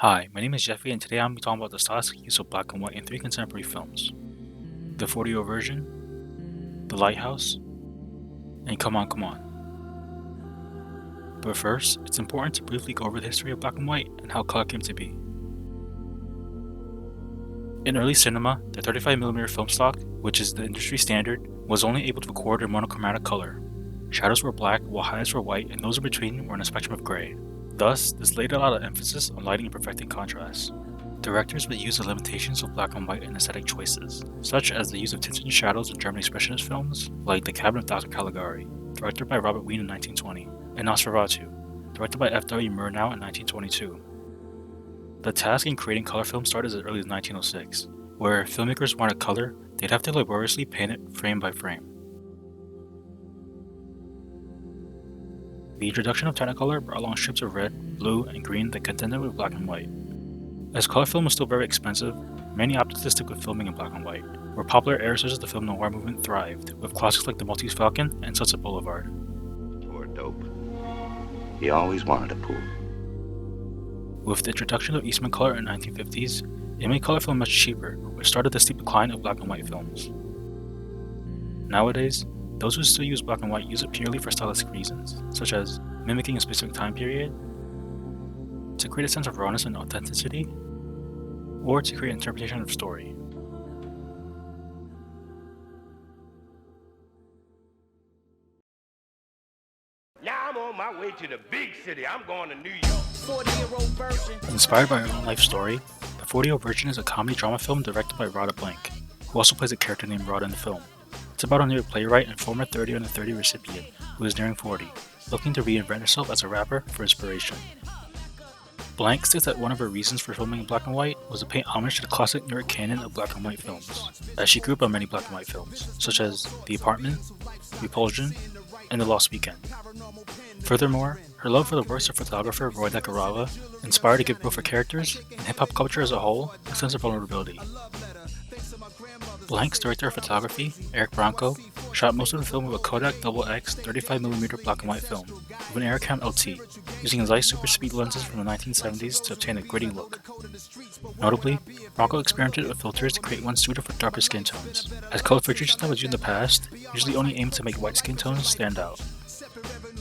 Hi, my name is Jeffrey, and today I'm talking about the stylistic use of black and white in three contemporary films: The 40-year version, The Lighthouse, and Come On, Come On. But first, it's important to briefly go over the history of black and white and how color came to be. In early cinema, the 35mm film stock, which is the industry standard, was only able to record in monochromatic color. Shadows were black, while highlights were white, and those in between were in a spectrum of gray. Thus, this laid a lot of emphasis on lighting and perfecting contrast. Directors would use the limitations of black and white in aesthetic choices, such as the use of tinted shadows in German expressionist films like The Cabinet of Dr. Caligari, directed by Robert Wiene in 1920, and Nosferatu, directed by F.W. Murnau in 1922. The task in creating color film started as early as 1906, where if filmmakers wanted color, they'd have to laboriously paint it frame by frame. The introduction of Technicolor brought along strips of red, blue, and green that contended with black and white. As color film was still very expensive, many opted to stick with filming in black and white, where popular eras such as the film noir movement thrived, with classics like The Maltese Falcon and Sunset Boulevard. Poor dope. He always wanted a pool. With the introduction of Eastman color in the 1950s, it made color film much cheaper, which started the steep decline of black and white films. Nowadays, those who still use black and white use it purely for stylistic reasons, such as mimicking a specific time period, to create a sense of rawness and authenticity, or to create an interpretation of story. Now I'm on my way to the big city. I'm going to New York. 40-year-old version. Inspired by her own life story, The 40-Year-Old Virgin is a comedy drama film directed by Rhoda Blank, who also plays a character named Rhoda in the film. It's about a new playwright and former 30 under 30 recipient who is nearing 40, looking to reinvent herself as a rapper for inspiration. Blank states that one of her reasons for filming in black and white was to pay homage to the classic New York canon of black and white films, as she grew up on many black and white films, such as The Apartment, Repulsion, and The Lost Weekend. Furthermore, her love for the works of photographer Roy Decarava inspired to give both her characters, and hip-hop culture as a whole, a sense of vulnerability. Blank's director of photography, Eric Branco, shot most of the film with a Kodak XX 35mm black and white film, with an Aerocam LT, using Zeiss super speed lenses from the 1970s to obtain a gritty look. Notably, Branco experimented with filters to create one suited for darker skin tones, as color filtration that was used in the past usually only aimed to make white skin tones stand out.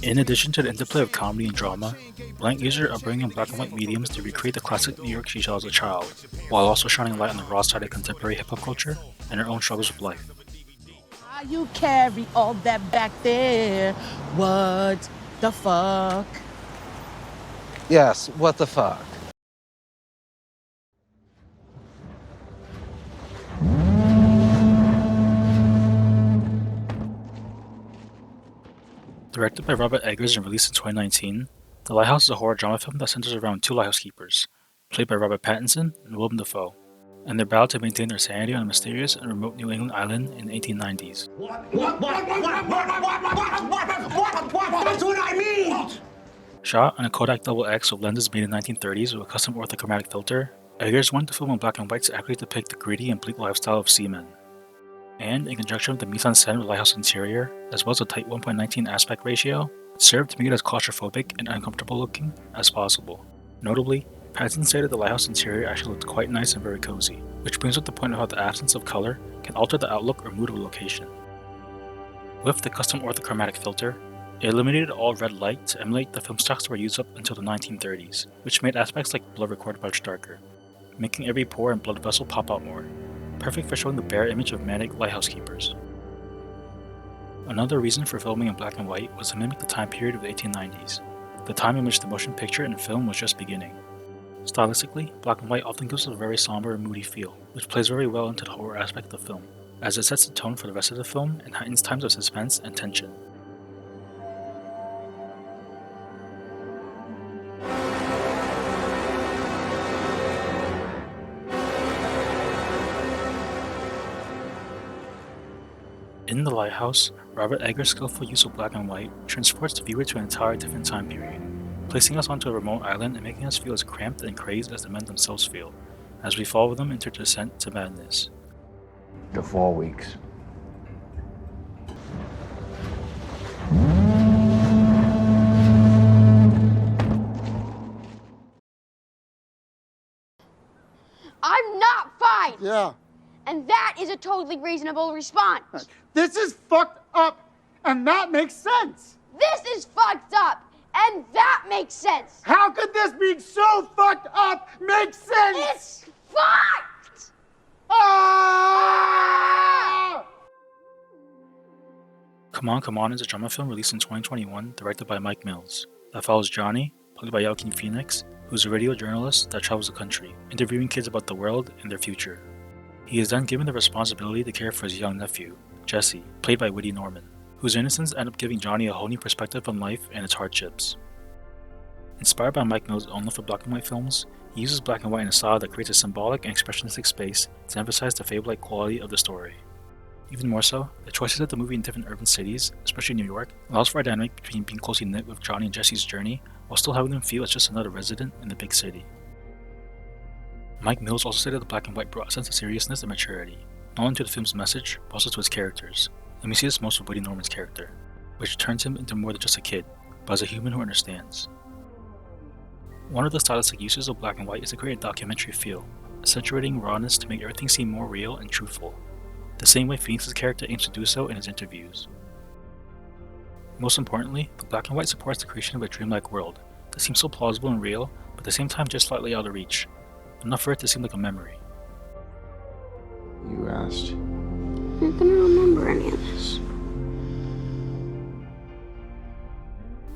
In addition to the interplay of comedy and drama, Blank used her upbringing in black and white mediums to recreate the classic New York she saw as a child, while also shining light on the raw side of contemporary hip-hop culture and her own struggles with life. Why you carry all that back there? What the fuck? Yes, what the fuck? Directed by Robert Eggers and released in 2019, The Lighthouse is a horror drama film that centers around two lighthouse keepers, played by Robert Pattinson and Willem Dafoe, and their battle to maintain their sanity on a mysterious and remote New England island in the 1890s. That's what I mean! Shot on a Kodak XX with lenses made in the 1930s with a custom orthochromatic filter, Eggers wanted to film in black and white to accurately depict the gritty and bleak lifestyle of seamen. And in conjunction with the mise-en-scène of the lighthouse interior, as well as a tight 1.19 aspect ratio, it served to make it as claustrophobic and uncomfortable looking as possible. Notably, Pattinson stated the lighthouse interior actually looked quite nice and very cozy, which brings up the point of how the absence of color can alter the outlook or mood of a location. With the custom orthochromatic filter, it eliminated all red light to emulate the film stocks that were used up until the 1930s, which made aspects like blood recorded much darker, making every pore and blood vessel pop out more, perfect for showing the bare image of manic lighthouse keepers. Another reason for filming in black and white was to mimic the time period of the 1890s, the time in which the motion picture and film was just beginning. Stylistically, black and white often gives a very somber and moody feel, which plays very well into the horror aspect of the film, as it sets the tone for the rest of the film and heightens times of suspense and tension. In The Lighthouse, Robert Eggers' skillful use of black and white transports the viewer to an entirely different time period, placing us onto a remote island and making us feel as cramped and crazed as the men themselves feel, as we follow them into descent to madness. For 4 weeks. I'm not fine. Yeah. And that is a totally reasonable response. This is fucked up, and that makes sense. This is fucked up, and that makes sense. How could this being so fucked up make sense? It's fucked! Ah! Come On is a drama film released in 2021 directed by Mike Mills that follows Johnny, played by Joaquin Phoenix, who's a radio journalist that travels the country, interviewing kids about the world and their future. He is then given the responsibility to care for his young nephew, Jesse, played by Woody Norman, whose innocence ends up giving Johnny a whole new perspective on life and its hardships. Inspired by Mike Mills' own love for black and white films, he uses black and white in a style that creates a symbolic and expressionistic space to emphasize the fable-like quality of the story. Even more so, the choices of the movie in different urban cities, especially New York, allows for a dynamic between being closely knit with Johnny and Jesse's journey while still having them feel as just another resident in the big city. Mike Mills also said that the black and white brought a sense of seriousness and maturity, not only to the film's message, but also to its characters, and we see this most with Woody Norman's character, which turns him into more than just a kid, but as a human who understands. One of the stylistic uses of black and white is to create a documentary feel, accentuating rawness to make everything seem more real and truthful, the same way Phoenix's character aims to do so in his interviews. Most importantly, the black and white supports the creation of a dreamlike world that seems so plausible and real, but at the same time just slightly out of reach, enough for it to seem like a memory. You asked. I'm not gonna remember any of this.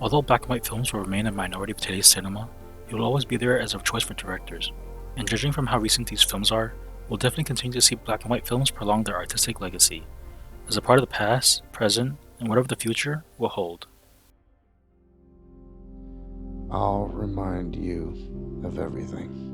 Although black and white films will remain a minority of today's cinema, it will always be there as a choice for directors, and judging from how recent these films are, we'll definitely continue to see black and white films prolong their artistic legacy, as a part of the past, present, and whatever the future will hold. I'll remind you of everything.